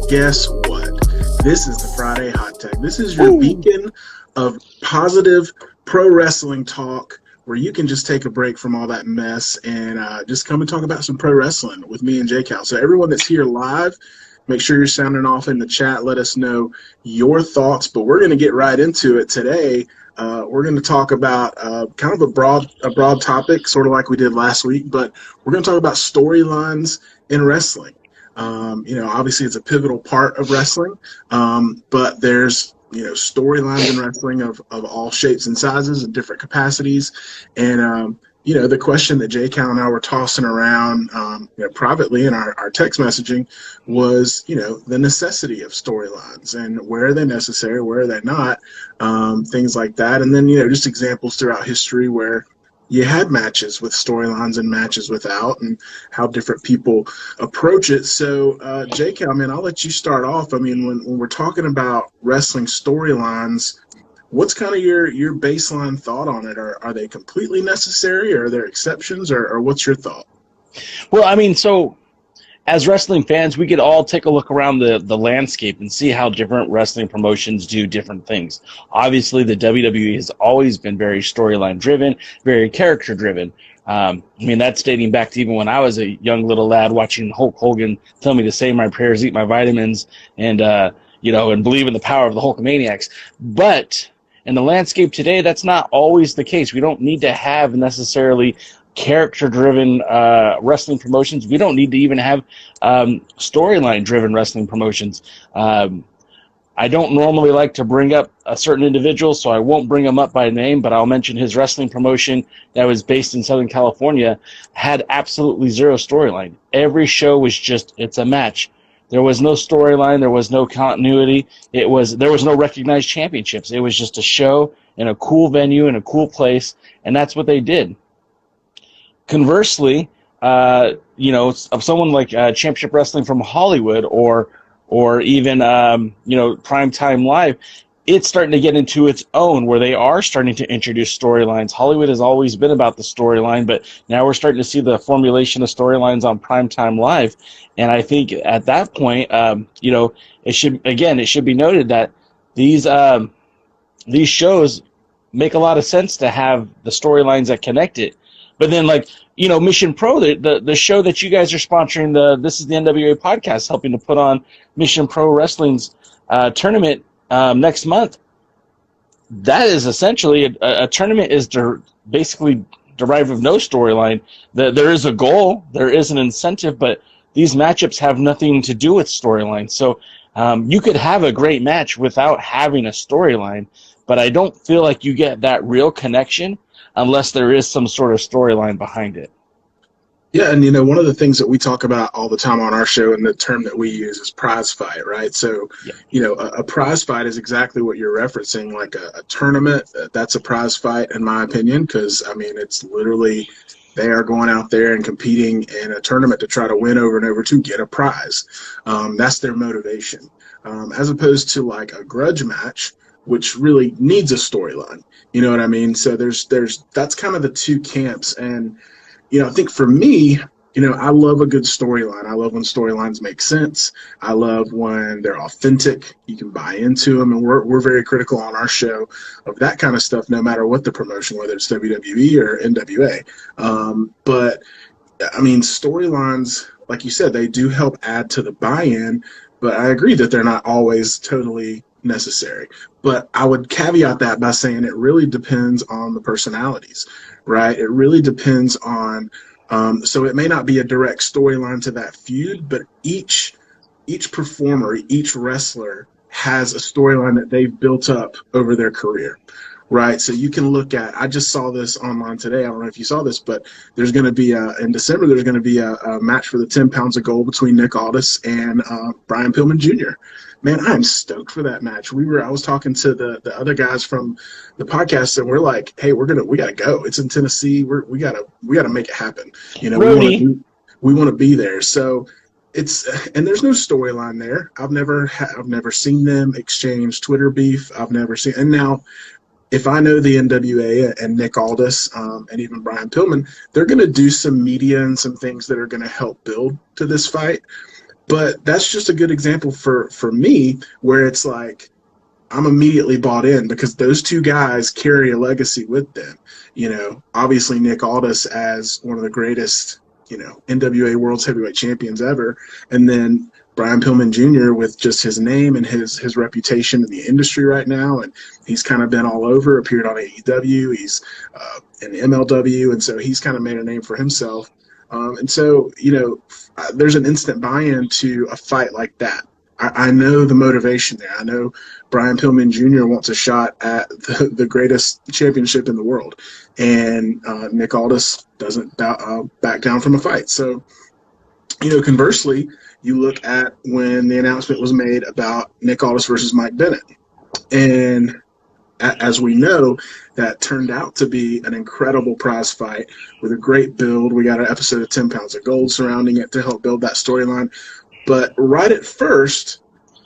guess what? This is the Friday Hot Tag. This is your beacon of positive pro wrestling talk where you can just take a break from all that mess and just come and talk about some pro wrestling with me and JayCal. So everyone that's here live, make sure you're sounding off in the chat. Let us know your thoughts, but we're going to get right into it today. We're going to talk about kind of a broad topic, sort of like we did last week, but we're going to talk about storylines in wrestling. Obviously it's a pivotal part of wrestling, but there's, storylines in wrestling of all shapes and sizes and different capacities. And, the question that JayCal and I were tossing around privately in our text messaging was, the necessity of storylines and where are they necessary, where are they not, things like that. And then, just examples throughout history where you had matches with storylines and matches without, and how different people approach it. So, JayCal, man, I'll let you start off. I mean, when we're talking about wrestling storylines, what's kind of your baseline thought on it? Are they completely necessary, or are there exceptions, or what's your thought? Well, I mean, so as wrestling fans, we could all take a look around the landscape and see how different wrestling promotions do different things. Obviously, the WWE has always been very storyline driven, very character driven. That's dating back to even when I was a young little lad watching Hulk Hogan tell me to say my prayers, eat my vitamins, and believe in the power of the Hulkamaniacs. But in the landscape today, that's not always the case. We don't need to have necessarily character-driven wrestling promotions. We don't need to even have storyline-driven wrestling promotions. I don't normally like to bring up a certain individual, so I won't bring him up by name, but I'll mention his wrestling promotion that was based in Southern California had absolutely zero storyline. Every show was just, it's a match. There was no storyline. There was no continuity. There was no recognized championships. It was just a show in a cool venue in a cool place, and that's what they did. Conversely, of someone like Championship Wrestling from Hollywood or even Primetime Live, it's starting to get into its own where they are starting to introduce storylines. Hollywood has always been about the storyline, but now we're starting to see the formulation of storylines on Primetime Live. And I think at that point, it should be noted that these shows make a lot of sense to have the storylines that connect it. But then, Mission Pro, the show that you guys are sponsoring, this is the NWA Podcast, helping to put on Mission Pro Wrestling's tournament next month. That is essentially a tournament is basically derived of no storyline. There is a goal, there is an incentive, but these matchups have nothing to do with storyline. So you could have a great match without having a storyline, but I don't feel like you get that real connection unless there is some sort of storyline behind it. Yeah, and one of the things that we talk about all the time on our show, and the term that we use is prize fight, right? So, a prize fight is exactly what you're referencing, like a tournament. That's a prize fight, in my opinion, because, it's literally they are going out there and competing in a tournament to try to win over and over to get a prize. That's their motivation, as opposed to like a grudge match, which really needs a storyline. You know what I mean? So that's kind of the two camps. And, I think for me, I love a good storyline. I love when storylines make sense. I love when they're authentic. You can buy into them. And we're very critical on our show of that kind of stuff, no matter what the promotion, whether it's WWE or NWA. But storylines, like you said, they do help add to the buy-in, but I agree that they're not always totally necessary. But I would caveat that by saying it really depends on the personalities, right? It really depends on, so it may not be a direct storyline to that feud, but each performer, each wrestler has a storyline that they've built up over their career, right? So you can look at, I just saw this online today. I don't know if you saw this, but there's going to be in December, there's going to be a match for the 10 pounds of gold between Nick Aldis and Brian Pillman Jr. Man, I'm stoked for that match. I was talking to the other guys from the podcast, and we're like, hey, we gotta go. It's in Tennessee. We gotta make it happen. We want to be there. So and there's no storyline there. I've never seen them exchange Twitter beef. I've never seen, and now if I know the NWA and Nick Aldis and even Brian Pillman, they're going to do some media and some things that are going to help build to this fight. But that's just a good example for me where it's like I'm immediately bought in because those two guys carry a legacy with them. Obviously Nick Aldis as one of the greatest, NWA World's Heavyweight Champions ever, and then Brian Pillman Jr. with just his name and his reputation in the industry right now, and he's kind of been all over, appeared on AEW, he's in MLW, and so he's kind of made a name for himself. And so, there's an instant buy-in to a fight like that. I know the motivation there. I know Brian Pillman Jr. wants a shot at the greatest championship in the world, and Nick Aldis doesn't back down from a fight. So, conversely, you look at when the announcement was made about Nick Aldis versus Mike Bennett, and as we know, that turned out to be an incredible prize fight with a great build. We got an episode of 10 Pounds of Gold surrounding it to help build that storyline. But right at first,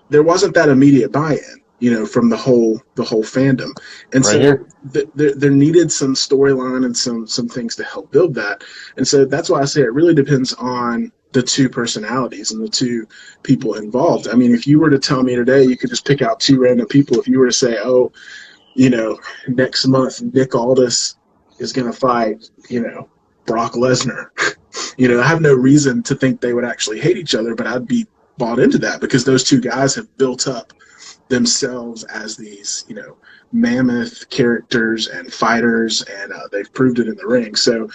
there wasn't that immediate buy-in, from the whole fandom, and so there needed some storyline and some things to help build that. And so that's why I say it really depends on the two personalities and the two people involved. I mean, if you were to tell me today, you could just pick out two random people. If you were to say, next month Nick Aldis is going to fight, Brock Lesnar. I have no reason to think they would actually hate each other, but I'd be bought into that because those two guys have built up themselves as these, mammoth characters and fighters, and they've proved it in the ring. So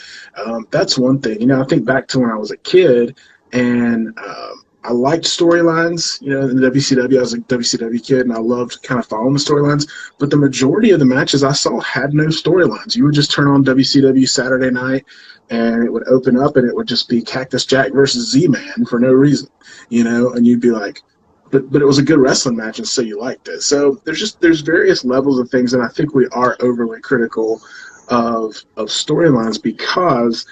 that's one thing. I think back to when I was a kid, and I liked storylines. In the WCW, I was a WCW kid, and I loved kind of following the storylines. But the majority of the matches I saw had no storylines. You would just turn on WCW Saturday night, and it would open up, and it would just be Cactus Jack versus Z-Man for no reason, and you'd be like, but it was a good wrestling match, and so you liked it. So there's various levels of things, and I think we are overly critical of storylines because,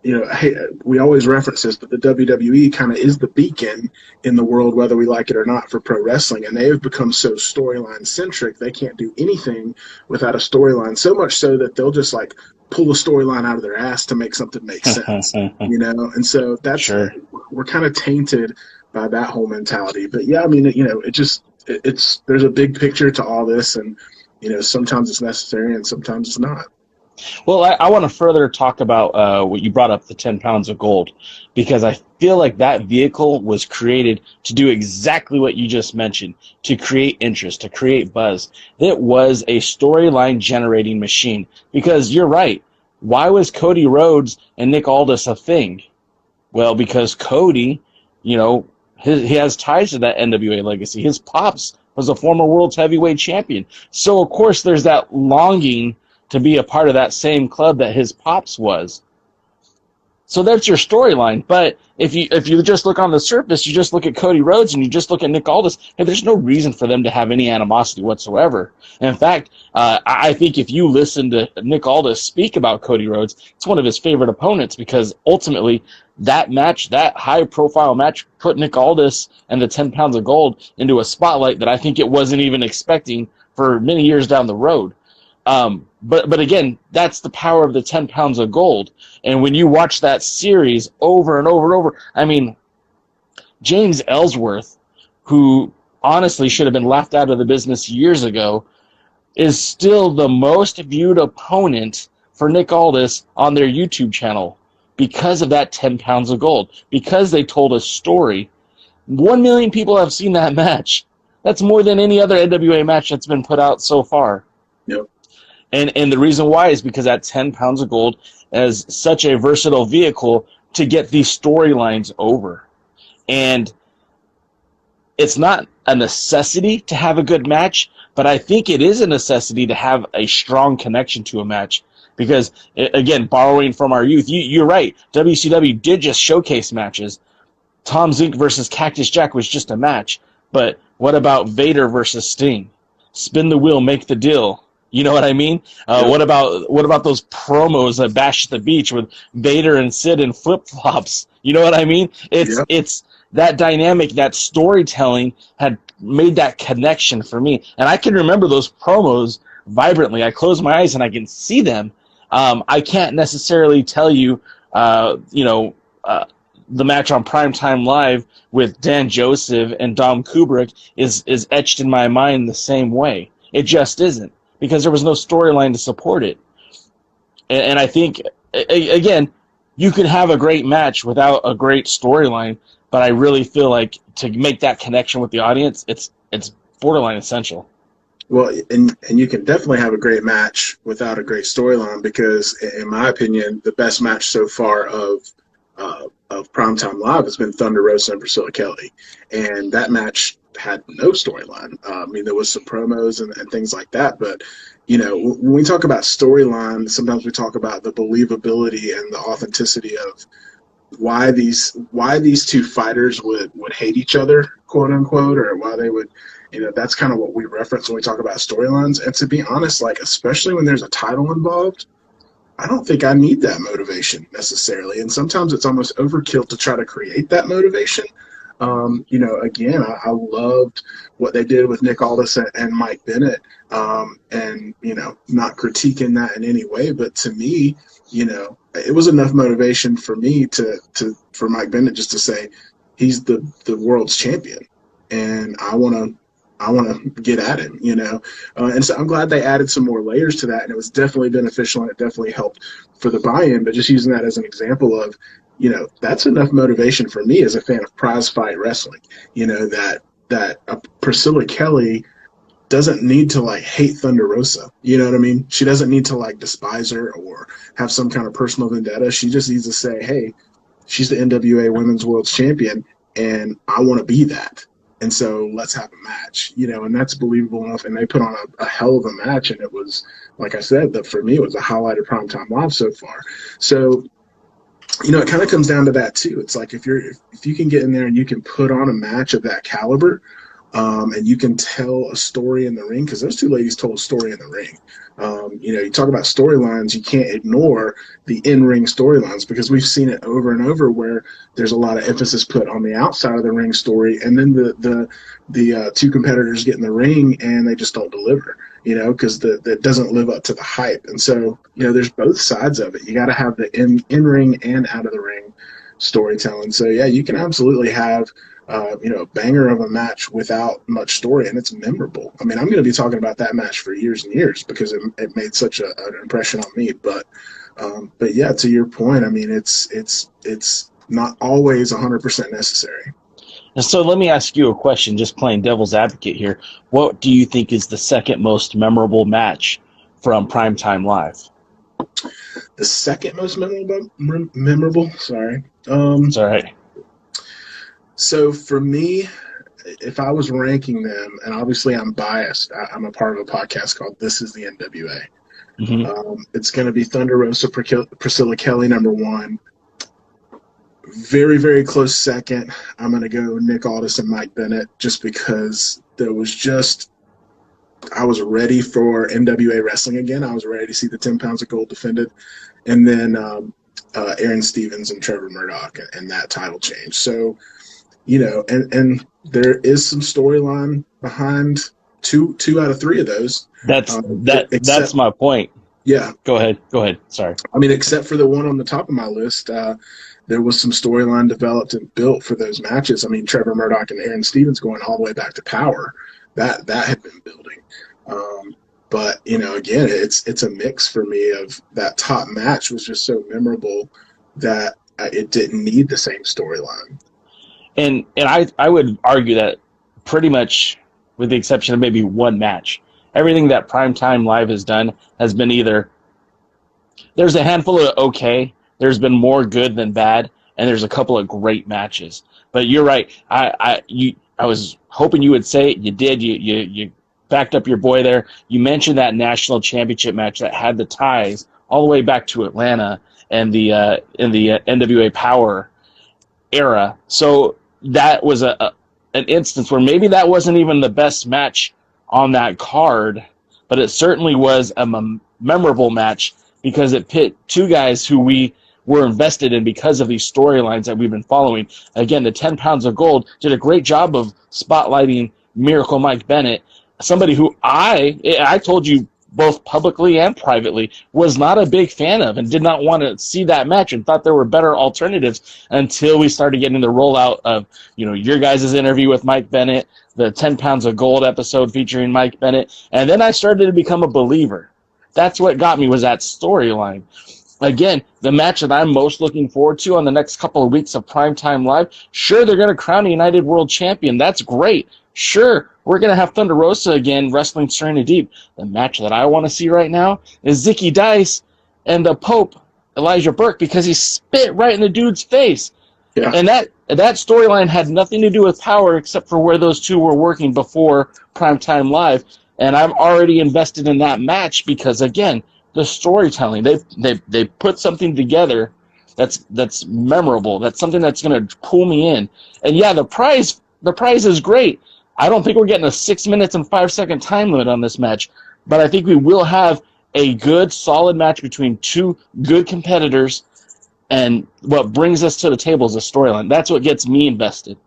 hey, we always reference this, but the WWE kind of is the beacon in the world, whether we like it or not, for pro wrestling, and they have become so storyline centric. They can't do anything without a storyline, so much so that they'll just like pull a storyline out of their ass to make something make sense, and so that's sure. We're kind of tainted by that whole mentality. But yeah, I mean, it's there's a big picture to all this, and sometimes it's necessary and sometimes it's not. Well, I want to further talk about what you brought up, the 10 pounds of gold, because I feel like that vehicle was created to do exactly what you just mentioned, to create interest, to create buzz. It was a storyline generating machine, because you're right. Why was Cody Rhodes and Nick Aldis a thing? Well, because Cody, he has ties to that NWA legacy. His pops was a former world's heavyweight champion. So, of course, there's that longing to be a part of that same club that his pops was. So that's your storyline. But if you just look on the surface, you just look at Cody Rhodes and you just look at Nick Aldis, hey, there's no reason for them to have any animosity whatsoever. And in fact, I think if you listen to Nick Aldis speak about Cody Rhodes, it's one of his favorite opponents, because ultimately that match, that high-profile match, put Nick Aldis and the 10 pounds of gold into a spotlight that I think it wasn't even expecting for many years down the road. But again, that's the power of the 10 pounds of gold. And when you watch that series over and over and over, I mean, James Ellsworth, who honestly should have been left out of the business years ago, is still the most viewed opponent for Nick Aldis on their YouTube channel because of that 10 pounds of gold, because they told a story. 1 million people have seen that match. That's more than any other NWA match that's been put out so far. Yep. And the reason why is because that 10 pounds of gold is such a versatile vehicle to get these storylines over. And it's not a necessity to have a good match, but I think it is a necessity to have a strong connection to a match. Because, again, borrowing from our youth, you're right, WCW did just showcase matches. Tom Zink versus Cactus Jack was just a match. But what about Vader versus Sting? Spin the wheel, make the deal. You know what I mean? What about those promos at Bash at the Beach with Vader and Sid in flip-flops? You know what I mean? It's that dynamic, that storytelling had made that connection for me. And I can remember those promos vibrantly. I close my eyes and I can see them. I can't necessarily tell you, the match on Primetime Live with Dan Joseph and Dom Kubrick is etched in my mind the same way. It just isn't, because there was no storyline to support it. And I think, again, you can have a great match without a great storyline, but I really feel like to make that connection with the audience, it's borderline essential. Well, and you can definitely have a great match without a great storyline, because, in my opinion, the best match so far of Primetime Live has been Thunder Rosa and Priscilla Kelly, and that match had no storyline. I mean, there was some promos and things like that, but when we talk about storyline, sometimes we talk about the believability and the authenticity of why these two fighters would hate each other, quote unquote, or why they would. That's kind of what we reference when we talk about storylines. And to be honest, like, especially when there's a title involved, I don't think I need that motivation necessarily. And sometimes it's almost overkill to try to create that motivation. Again, I loved what they did with Nick Aldis and Mike Bennett. And not critiquing that in any way, but to me, it was enough motivation for me for Mike Bennett just to say he's the world's champion, and I want to get at him, and so I'm glad they added some more layers to that, and it was definitely beneficial, and it definitely helped for the buy-in. But just using that as an example of, that's enough motivation for me as a fan of prize fight wrestling, that Priscilla Kelly doesn't need to hate Thunder Rosa. You know what I mean? She doesn't need to despise her or have some kind of personal vendetta. She just needs to say, hey, she's the NWA Women's World Champion, and I want to be that. And so let's have a match, and that's believable enough. And they put on a hell of a match, and it was, like I said, for me, it was a highlight of Primetime Live so far. So, it kind of comes down to that too. It's like if you can get in there and you can put on a match of that caliber, and you can tell a story in the ring, because those two ladies told a story in the ring. You talk about storylines, you can't ignore the in-ring storylines, because we've seen it over and over where there's a lot of emphasis put on the outside of the ring story, and then the two competitors get in the ring and they just don't deliver, because that doesn't live up to the hype. And so, there's both sides of it. You got to have the in-ring and out-of-the-ring storytelling. So, yeah, you can absolutely have a banger of a match without much story, and it's memorable. I mean, I'm going to be talking about that match for years and years because it made such an impression on me. But yeah, to your point, I mean, it's not always 100% necessary. And so let me ask you a question, just playing devil's advocate here. What do you think is the second most memorable match from Primetime Live? The second most memorable? Sorry. It's all right. So for me, if I was ranking them, and obviously I'm biased, I'm a part of a podcast called This Is the NWA. Mm-hmm. It's going to be Thunder Rosa, Priscilla Kelly, number one. Very, very close second, I'm going to go Nick Aldis and Mike Bennett, just because I was ready for NWA wrestling again. I was ready to see the 10 pounds of gold defended. And then Aaron Stevens and Trevor Murdoch and that title change. So, and there is some storyline behind two out of three of those. That's my point. Yeah. Go ahead. Sorry. I mean, except for the one on the top of my list, there was some storyline developed and built for those matches. I mean, Trevor Murdoch and Aaron Stevens going all the way back to Power, that had been building. But again, it's a mix for me of that top match was just so memorable that it didn't need the same storyline. And I would argue that pretty much, with the exception of maybe one match, everything that Primetime Live has done has been either there's a handful of okay, there's been more good than bad, and there's a couple of great matches. But you're right. I was hoping you would say it. You did. You backed up your boy there. You mentioned that national championship match that had the ties all the way back to Atlanta and in the NWA Power era. So that was an instance where maybe that wasn't even the best match on that card, but it certainly was a memorable match because it pit two guys who we were invested in because of these storylines that we've been following. Again, the 10 pounds of gold did a great job of spotlighting Miracle Mike Bennett, somebody who I told you both publicly and privately, was not a big fan of and did not want to see that match and thought there were better alternatives until we started getting the rollout of, your guys' interview with Mike Bennett, the 10 Pounds of Gold episode featuring Mike Bennett. And then I started to become a believer. That's what got me, was that storyline. Again, the match that I'm most looking forward to on the next couple of weeks of Primetime Live, sure, they're going to crown a United World Champion. That's great. Sure, we're going to have Thunder Rosa again wrestling Serena Deep. The match that I want to see right now is Zicky Dice and the Pope, Elijah Burke, because he spit right in the dude's face. Yeah. And that storyline had nothing to do with power except for where those two were working before Primetime Live. And I'm already invested in that match because, again, the storytelling. They put something together that's memorable. That's something that's going to pull me in. And yeah, the prize is great. I don't think we're getting a 6 minutes and 5 second time limit on this match, but I think we will have a good, solid match between two good competitors. And what brings us to the table is a storyline. That's what gets me invested.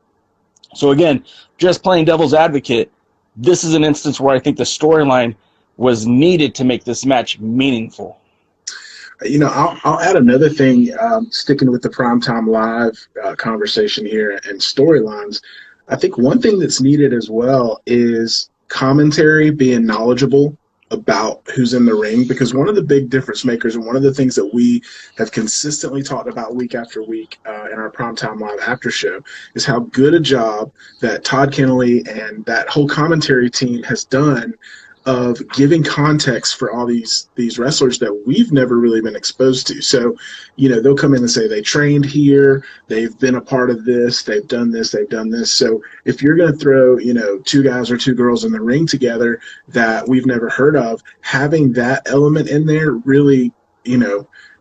So again, just playing devil's advocate, this is an instance where I think the storyline was needed to make this match meaningful. I'll add another thing, sticking with the Primetime Live conversation here and storylines. I think one thing that's needed as well is commentary being knowledgeable about who's in the ring, because one of the big difference makers and one of the things that we have consistently talked about week after week in our Primetime Live after show is how good a job that Todd Kennelly and that whole commentary team has done of giving context for all these wrestlers that we've never really been exposed to. So, they'll come in and say they trained here, they've been a part of this, they've done this. So if you're going to throw, two guys or two girls in the ring together that we've never heard of, having that element in there really,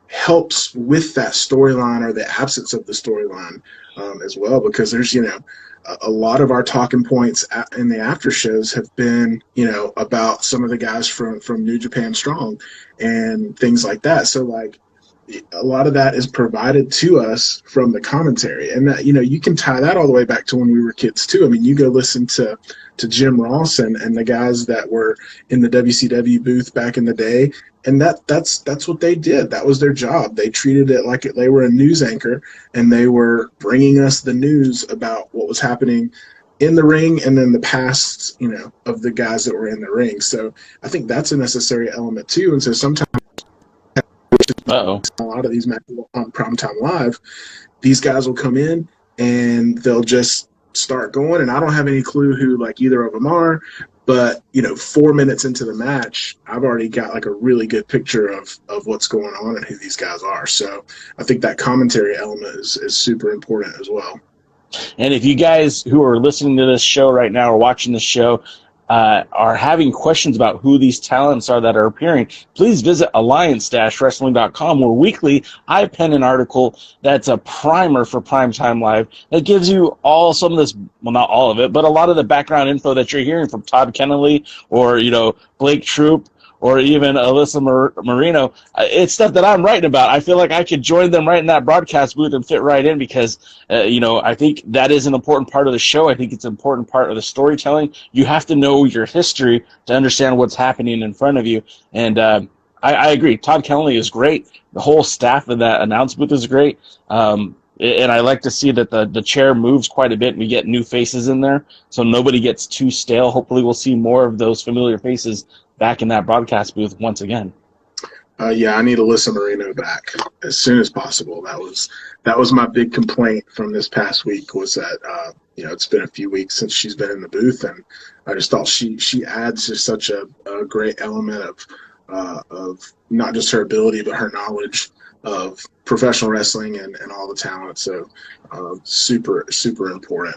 helps with that storyline or the absence of the storyline as well, because there's, a lot of our talking points in the after shows have been, about some of the guys from New Japan Strong and things like that. So like a lot of that is provided to us from the commentary, and that, you can tie that all the way back to when we were kids too. I mean, you go listen to Jim Ross and the guys that were in the WCW booth back in the day. And that's what they did. That was their job. They treated it like they were a news anchor, and they were bringing us the news about what was happening in the ring and then the past, of the guys that were in the ring. So I think that's a necessary element too. And so sometimes a lot of these matches on Primetime Live, these guys will come in and they'll just start going, and I don't have any clue who like either of them are. But, 4 minutes into the match, I've already got like a really good picture of what's going on and who these guys are. So I think that commentary element is super important as well. And if you guys who are listening to this show right now or watching this show are having questions about who these talents are that are appearing, please visit alliance-wrestling.com, where weekly I pen an article that's a primer for Primetime Live that gives you all some of this, well, not all of it, but a lot of the background info that you're hearing from Todd Kennelly or, Blake Troop or even Alyssa Marino. It's stuff that I'm writing about. I feel like I could join them right in that broadcast booth and fit right in because, I think that is an important part of the show. I think it's an important part of the storytelling. You have to know your history to understand what's happening in front of you. And I agree. Todd Kennelly is great. The whole staff of that announce booth is great. And I like to see that the chair moves quite a bit and we get new faces in there so nobody gets too stale. Hopefully we'll see more of those familiar faces back in that broadcast booth once again. Yeah, I need Alyssa Marino back as soon as possible. That was my big complaint from this past week, was that it's been a few weeks since she's been in the booth, and I just thought she adds just such a great element of not just her ability but her knowledge of professional wrestling and all the talent. So super important.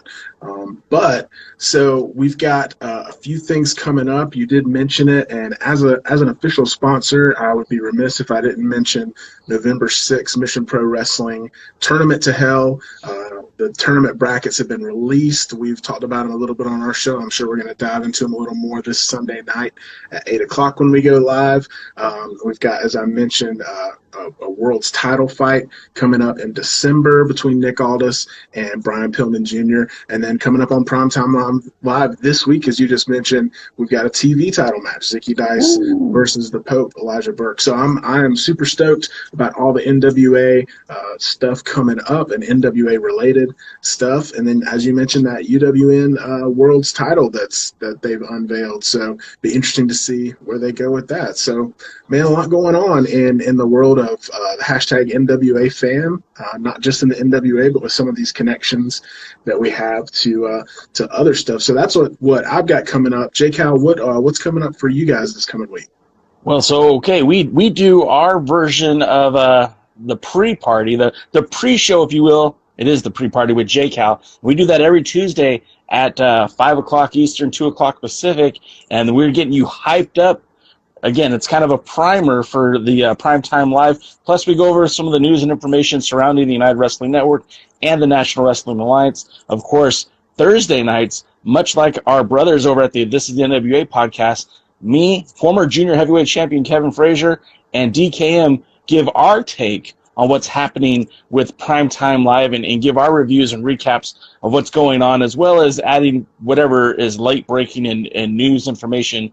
But so we've got a few things coming up. You did mention it, and as an official sponsor, I would be remiss if I didn't mention November 6th Mission Pro Wrestling Tournament to Hell. The tournament brackets have been released. We've talked about them a little bit on our show. I'm sure we're going to dive into them a little more this Sunday night at 8 o'clock when we go live. We've got, as I mentioned, a world's title fight coming up in December between Nick Aldis and Brian Pillman Jr. And then coming up on Primetime Live this week, as you just mentioned, we've got a TV title match, Zicky Dice versus the Pope, Elijah Burke. So I am super stoked about all the NWA stuff coming up and NWA related stuff. And then, as you mentioned, that UWN world's title that they've unveiled. So be interesting to see where they go with that. So, man, a lot going on in the world of the hashtag NWA fan, not just in the NWA, but with some of these connections that we have to other stuff. So that's what I've got coming up. JayCal, what's coming up for you guys this coming week? Well, so, okay, we do our version of the pre-party, the pre-show, if you will. It is the pre-party with JayCal. We do that every Tuesday at 5 o'clock Eastern, 2 o'clock Pacific, and we're getting you hyped up. Again, it's kind of a primer for the Primetime Live. Plus, we go over some of the news and information surrounding the United Wrestling Network and the National Wrestling Alliance. Of course, Thursday nights, much like our brothers over at the This is the NWA podcast, me, former junior heavyweight champion Kevin Frazier, and DKM give our take on what's happening with Primetime Live and give our reviews and recaps of what's going on, as well as adding whatever is late breaking and news information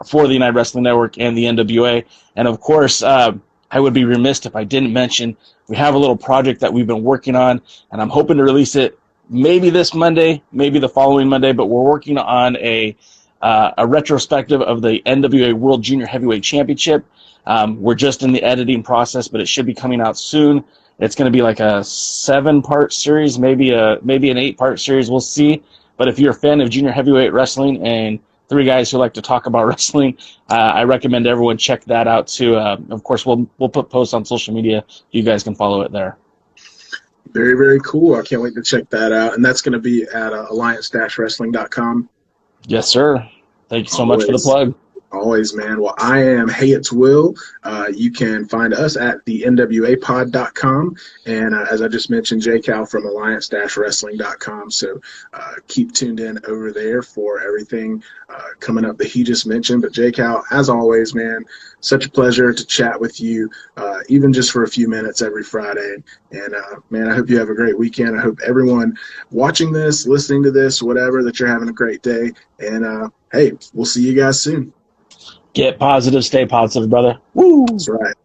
for the United Wrestling Network and the NWA. And of course, I would be remiss if I didn't mention we have a little project that we've been working on, and I'm hoping to release it maybe this Monday, maybe the following Monday, but we're working on a retrospective of the NWA World Junior Heavyweight Championship. We're just in the editing process, but it should be coming out soon. It's going to be like a 7-part series, maybe an 8-part series. We'll see. But if you're a fan of junior heavyweight wrestling and 3 guys who like to talk about wrestling, I recommend everyone check that out too. Of course, we'll put posts on social media. You guys can follow it there. Very, very cool. I can't wait to check that out. And that's going to be at alliance-wrestling.com. Yes, sir. Thank you so much for the plug. Always, man. Well, I am heyitswil. You can find us at the NWApod.com. And as I just mentioned, JayCal from alliance-wrestling.com. So keep tuned in over there for everything coming up that he just mentioned. But JayCal, as always, man, such a pleasure to chat with you, even just for a few minutes every Friday. And, man, I hope you have a great weekend. I hope everyone watching this, listening to this, whatever, that you're having a great day. And, hey, we'll see you guys soon. Get positive, stay positive, brother. Woo! That's right.